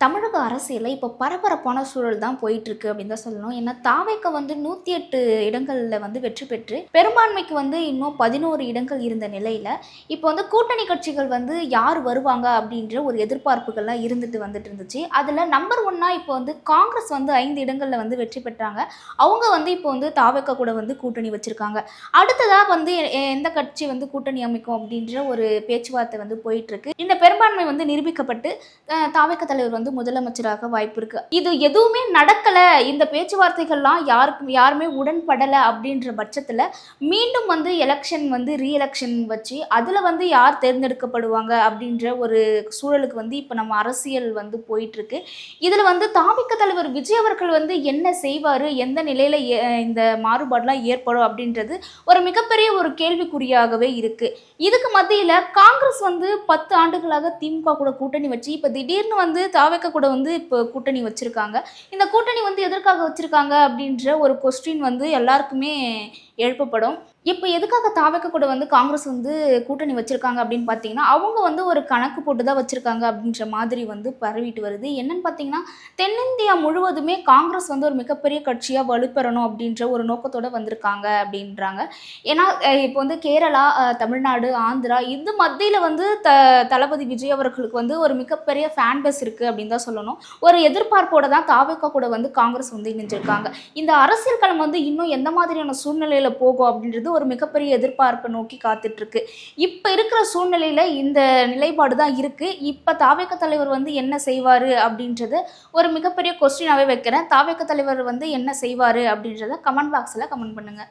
தமிழக அரசியல்ல இப்போ பரபரப்பான சூழல் தான் போயிட்டு இருக்கு அப்படின்னு தான் சொல்லணும். ஏன்னா தாவேக்க 108 இடங்கள்ல வெற்றி பெற்று பெரும்பான்மைக்கு இன்னும் 11 இடங்கள் இருந்த நிலையில இப்போ கூட்டணி கட்சிகள் யார் வருவாங்க அப்படின்ற ஒரு எதிர்பார்ப்புகள்லாம் வந்துட்டு இருந்துச்சு. அதுல நம்பர் ஒன்னா இப்போ காங்கிரஸ் 5 இடங்கள்ல வெற்றி பெற்றாங்க. அவங்க இப்போ தாவேக்க கூட கூட்டணி வச்சிருக்காங்க. அடுத்ததா எந்த கட்சி கூட்டணி அமைக்கும் அப்படின்ற ஒரு பேச்சுவார்த்தை போயிட்டு இருக்கு. இந்த பெரும்பான்மை நிரூபிக்கப்பட்டு தாவேக்க தலைவர் முதலமைச்சராக வாய்ப்பு இருக்கு. இது எதுவுமே நடக்கல, இந்த பேச்சுவார்த்தைகள்லாம் யாருமே உடன்படல அப்படின்ற பட்சத்துல மீண்டும் எலெக்ஷன் ரீஎலெக்ஷன் வச்சு அதுல யார் தேர்ந்தெடுக்கப்படுவாங்க அப்படின்ற ஒரு சூழலுக்கு இப்ப நம்ம அரசியல் போயிட்டு இருக்கு. இதுல தாவேக்க தலைவர் விஜய் அவர்கள் என்ன செய்வாரு, எந்த நிலையில இந்த மாறுபாடுலாம் ஏற்படும் அப்படின்றது ஒரு மிகப்பெரிய ஒரு கேள்விக்குறியாகவே இருக்கு. இதுக்கு மத்தியில காங்கிரஸ் 10 ஆண்டுகளாக திமுக கூட கூட்டணி வச்சு இப்ப திடீர்னு தாவேக்க கூட இப்போ கூட்டணி வச்சிருக்காங்க. இந்த கூட்டணி எதற்காக வச்சிருக்காங்க அப்படின்ற ஒரு கொஸ்டின் எல்லாருக்குமே எழுப்பப்படும். இப்போ எதுக்காக தாவேக்க கூட காங்கிரஸ் கூட்டணி வச்சிருக்காங்க அப்படின்னு பார்த்தீங்கன்னா, அவங்க ஒரு கணக்கு போட்டு தான் வச்சிருக்காங்க அப்படின்ற மாதிரி பரவிட்டு வருது. என்னன்னு பார்த்தீங்கன்னா, தென்னிந்தியா முழுவதுமே காங்கிரஸ் ஒரு மிகப்பெரிய கட்சியாக வலுப்பெறணும் அப்படின்ற ஒரு நோக்கத்தோட வந்திருக்காங்க அப்படின்றாங்க. ஏன்னா இப்போ கேரளா, தமிழ்நாடு, ஆந்திரா இது மத்தியில் தளபதி விஜய் அவர்களுக்கு ஒரு மிகப்பெரிய ஃபேன் பேஸ் இருக்குது அப்படின்னு தான் சொல்லணும். ஒரு எதிர்பார்ப்போட தான் தாவேக்க கூட காங்கிரஸ் இணைஞ்சிருக்காங்க. இந்த அரசியல் களம் இன்னும் எந்த மாதிரியான சூழ்நிலையில் போகும் அப்படின்றது ஒரு மிகப்பெரிய எதிர்பார்ப்பை நோக்கி காத்துட்டு இருக்கு. இப்ப இருக்கிற சூழ்நிலையில இந்த நிலைப்பாடு தான் இருக்கு. இப்ப தாவேக்க தலைவர் என்ன செய்வாரு அப்படின்றத ஒரு மிகப்பெரிய கொஸ்டினாவே வைக்கிறேன். தாவேக்க தலைவர் என்ன செய்வாரு அப்படின்றத கமெண்ட் பாக்ஸ்ல கமெண்ட் பண்ணுங்க.